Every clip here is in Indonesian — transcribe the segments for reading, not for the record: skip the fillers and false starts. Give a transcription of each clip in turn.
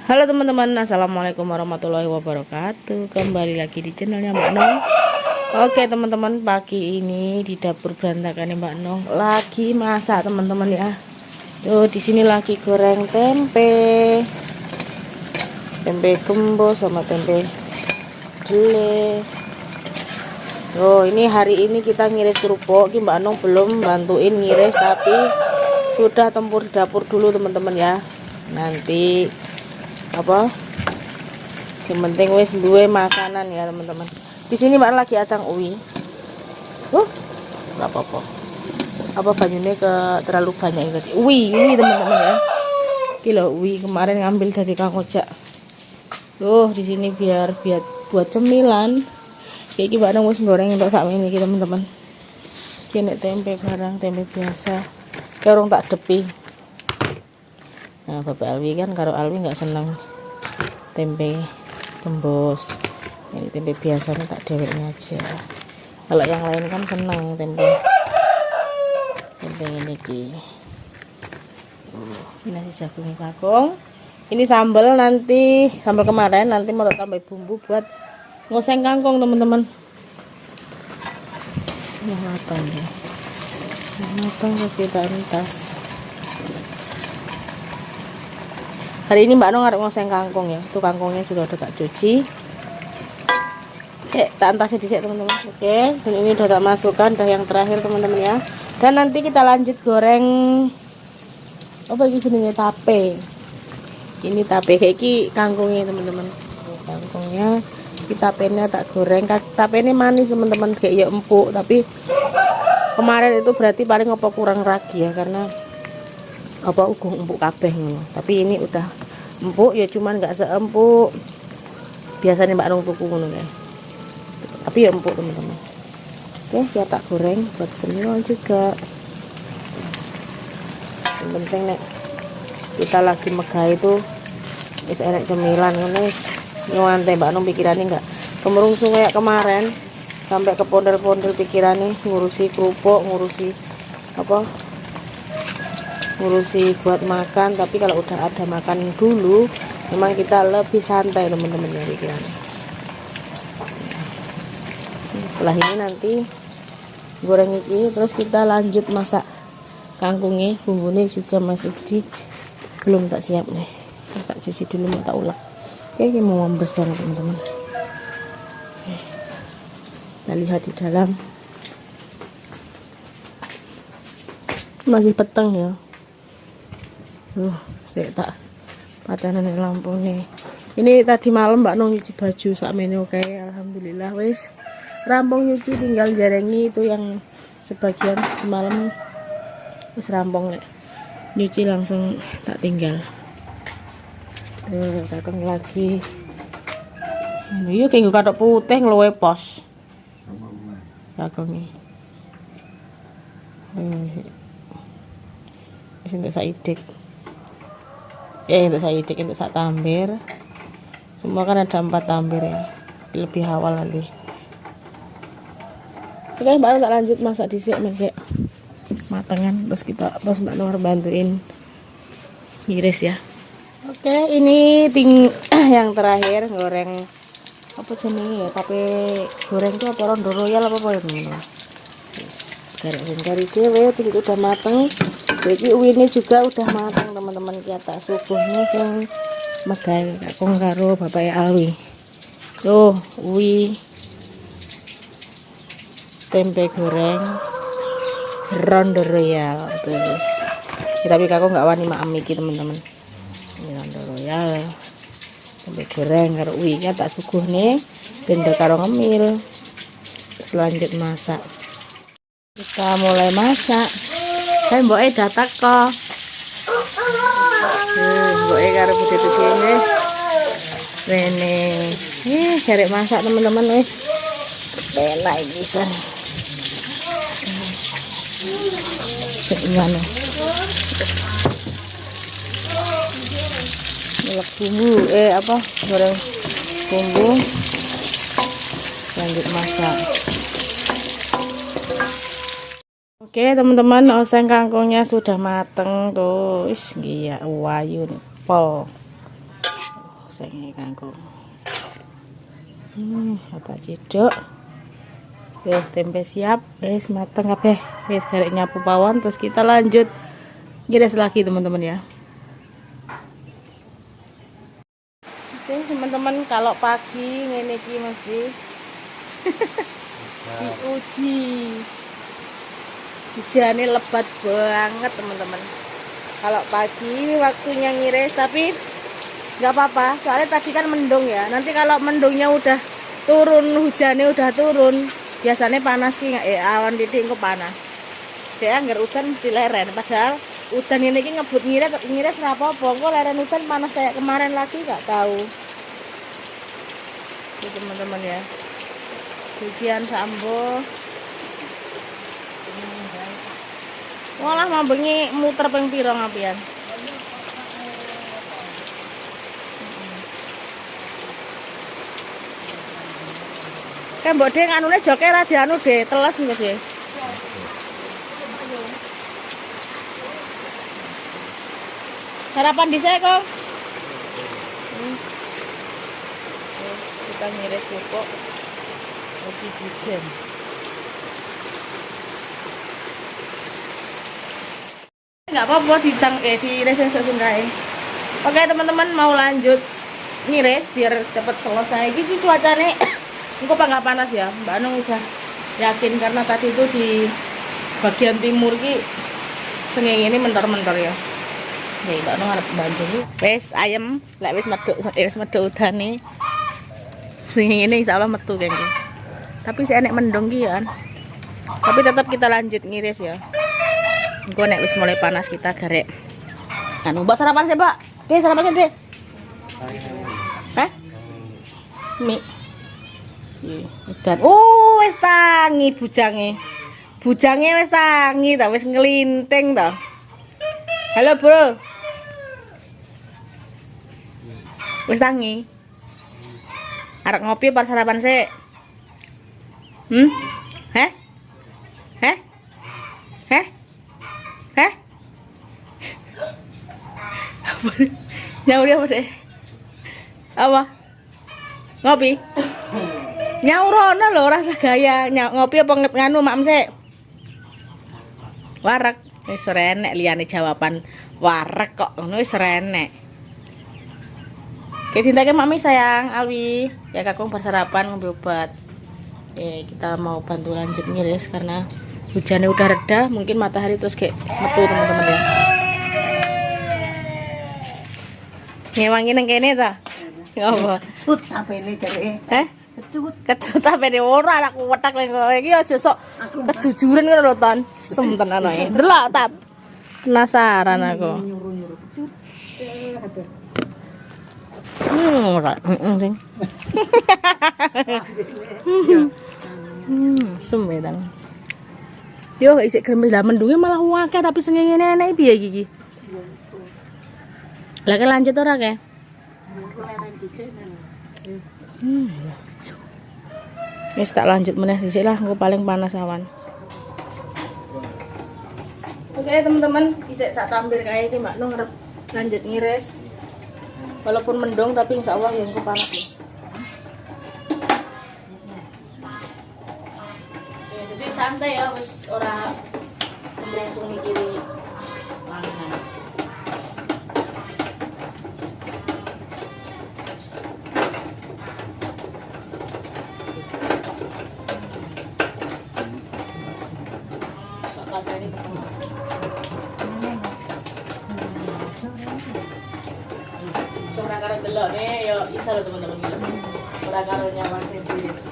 Halo teman-teman, assalamualaikum warahmatullahi wabarakatuh. Kembali lagi di channelnya Mbak Nong. Oke teman-teman, pagi ini di dapur berantakan Mbak Nong lagi masak teman-teman ya. Tuh di sini lagi goreng tempe gembos sama tempe gele. Oh ini hari ini kita ngiris kerupuk. Mbak Nong belum bantuin ngiris, tapi sudah tempur di dapur dulu teman-teman ya. Nanti apa yang penting wes duwe makanan ya teman-teman. Di sini Mbak lagi adang uwi. Nggak apa banyunya terlalu banyak ini tadi. Uwi teman-teman ya. Kilo uwi kemarin ngambil dari Kang Ojak. Di sini biar buat cemilan. Kayak Mbak Nong wes goreng untuk sak ini teman-teman. Kene tempe barang tempe biasa. Karung tak depi. Nah, Bapak Alwi kan karo Alwi nggak seneng tempe gembos. Ini tempe biasanya tak deweknya aja. Kalau yang lain kan seneng tempe ini ki. Ini nasi jagung kakung. Ini sambal nanti, sambal kemarin nanti mau tambah bumbu buat ngoseng kangkung teman-teman. Nah, matang ya. Matang kita entas. Hari ini Mbak Nong harus ngoseng kangkung ya. Itu kangkungnya juga udah tak cuci. Tak entasnya dicek teman-teman. Oke, dan ini udah tak masukkan, udah yang terakhir teman-teman ya. Dan nanti kita lanjut goreng apa ini jenisnya tape. Ini tape kayak ini kangkungnya teman-teman. Kangkungnya kita tapenya tak goreng. Tape ini manis teman-teman, kayak ya empuk, tapi kemarin itu berarti paling apa kurang ragi ya, karena apa ugung empuk kabeh ngono. Tapi ini udah empuk ya, cuman nggak seempuk biasanya Mbak Nong tuku ngono ya. Tapi ya empuk teman-teman. Oke, ya tak goreng buat cemilan juga. Yang penting nek kita lagi megah itu wis enak cemilan ngono wis. Nyuwante Mbak Nong pikirannya nggak kemerungsung kayak kemarin, sampai ke pondel-pondel pikirannya ngurusi kerupuk, ngurusi apa, ngurusi buat makan. Tapi kalau udah ada makan dulu memang kita lebih santai teman-teman ya pikirannya. Setelah ini nanti goreng ini terus kita lanjut masak kangkungnya. Bumbunya juga masih belum tak siap nih, tak cuci dulu mau tak ulek. Oke, ini mau ngembes banget teman-teman. Kita lihat di dalam masih peteng ya. Saya tak patahan lampu nih. Ini tadi malam Mbak Nong nyuci baju sakmene. Oke, alhamdulillah wis rampung nyuci, tinggal jarengi itu yang sebagian malam wis rampung nek. Nyuci langsung tak tinggal. Datang lagi. Iya kayak katok putih ngeluwe pos. Kakung wis entuk saidik. Untuk saidik, untuk sak tambir. Semua kan ada 4 tambir ya. Lebih awal nanti. Oke, Mbak Nong tak lanjut masak dhisik kayak matengan, terus Mbak Nong bantuin ngiris ya. Oke, ini yang terakhir goreng apa jenenge ya, tapi goreng itu apa rondo royal apa ya teman-teman. Garing dhewe itu udah mateng. Jadi uwine juga udah mateng teman-teman. Kita subuhnya sing megah kakung karo Bapak Alwi. Uwi tempe goreng rondo royal tuh. Tapi kakung nggak wani maem iki teman-teman. Ini rondo royal tempe goreng karo uwi kan tak suguhne benda karo ngemil. Terus lanjut masak. Kita mulai masak. Mboke datang kok. Mboke karo budi-budi wis. Rene. Garek masak teman-teman wis. Enak iki san. Gimana? Ngulek bumbu, goreng bumbu. Lanjut masak. Oke teman-teman, oseng kangkungnya sudah mateng tuh. Wis iya wayu nih pol. oseng kangkung. Apa ciduk. Oke, tempe siap. Wis mateng kabeh. Wis garek nyapu pawon terus kita lanjut ngiris lagi teman-teman ya. Oke, teman-teman, kalau pagi ngene iki mesti diuji. Hujannya lebat banget teman-teman. Kalau pagi waktunya ngiris, tapi nggak apa-apa soalnya tadi kan mendung ya. Nanti kalau mendungnya udah turun, hujannya udah turun, biasanya panas ki awan titik kok panas. Dia anggar udan mesti leren, padahal udan ini ki ngebut ngiris nggak apa-apa. Kok leren udan panas kayak kemarin lagi nggak tahu. Ini teman-teman ya. Ujian sambo. Walah mau bengi muter ping pira ngapian. Kan mbok dhewe anune joke ra dianu de, teles ngono de. Sarapan dhisik kok. Kita ngiris pupuk. Oke, hujan. Nggak apa-apa di resen sesungguhnya. Oke teman-teman, mau lanjut ngiris biar cepet selesai. Gitu cuacanya engko nggak panas ya. Mbak Nung udah yakin karena tadi itu di bagian timur ki sengeng ini mentor-mentor ya. Nih Mbak Nung arep bantu. Wes ayam, lek wis medhuk udane. Sengeng ini insyaallah metu kengki. Tapi saya nek mendung ki ya. Tapi tetap kita lanjut ngiris ya. Engko nek wis mulai panas kita garek. Anu, Mbak sarapan sih, Mbak. Deh, sarapan sih, Deh. Hah? Mie. Udan. Oh, wis tangi bujange. Bujange wis tangi ta, wis nglinting ta. Halo, Bro. Wis tangi. Arek ngopi apa sarapan sih? Heh? Heh? Heh? Heh? Nyauri apa deh? Apa? Ngopi? Nyaurono lho rasa gaya. Ngopi apa nganu mak sik? Wareg. Wis renek liyane jawaban wareg kok ngono wis renek. Oke, cintake mami sayang, Alwi. Ya kakung bersarapan ngombe obat. Kita mau bantu lanjut ngiris karena hujannya udah reda, mungkin matahari terus kayak metu teman-teman ya. Ngewangi nang kene ta? Ngopo? Kecut apa ini jare? Kecut apa ini ora aku wetak ning kowe iki aja sok kejujuran ngono lho Ton. Semten anake. Delok ta. Penasaran aku. Ora, sing. Semedang. Yo isik gremes lah mendunge malah akeh tapi sengenge enek piye iki? Lah lanjut ora ke? Wis tak lanjut meneh dhisik lah, engko paling panas awan. Oke teman-teman, isik sak tampil kae iki Mbak Nung arep lanjut ngiris. Walaupun mendung tapi insyaallah ya engko panas ya. Jadi santai ya, wis ora langsung mikiri panganan. Ora karo delokne yo iso lho teman-teman iki. Ora karo nyawang wis.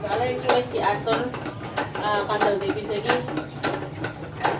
Soale iki wis diatur panel TV iki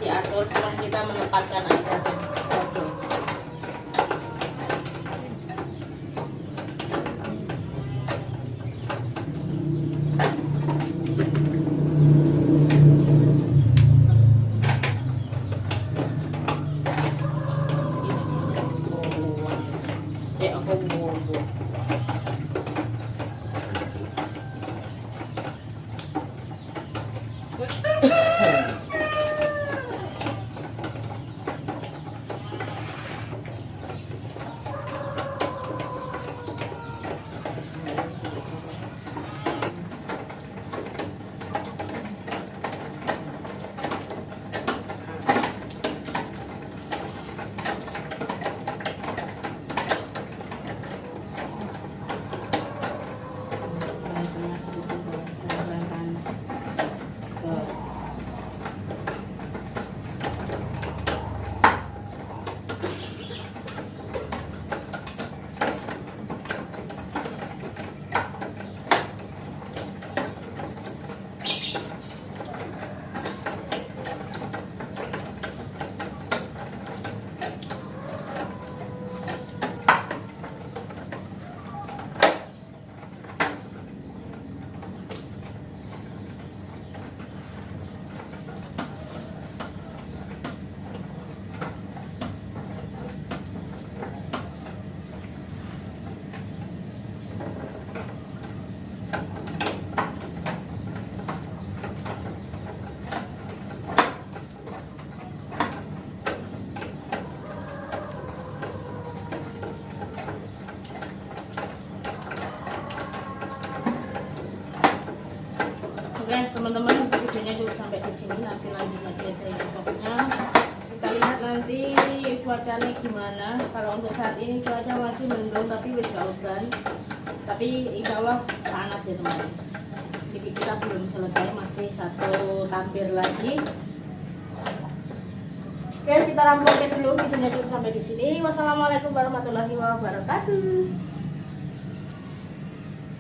diatur cuma kita menempatkan aja. sini, nanti lanjut lagi ya saya pokoknya. Kita lihat nanti cuacanya gimana. Kalau untuk saat ini cuaca masih mendung tapi wis gak udan. Tapi insya Allah panas ya teman-teman. Jadi kita belum selesai, masih satu tampir lagi. Oke, kita rampungkan dulu videonya cukup sampai di sini. Wassalamualaikum warahmatullahi wabarakatuh.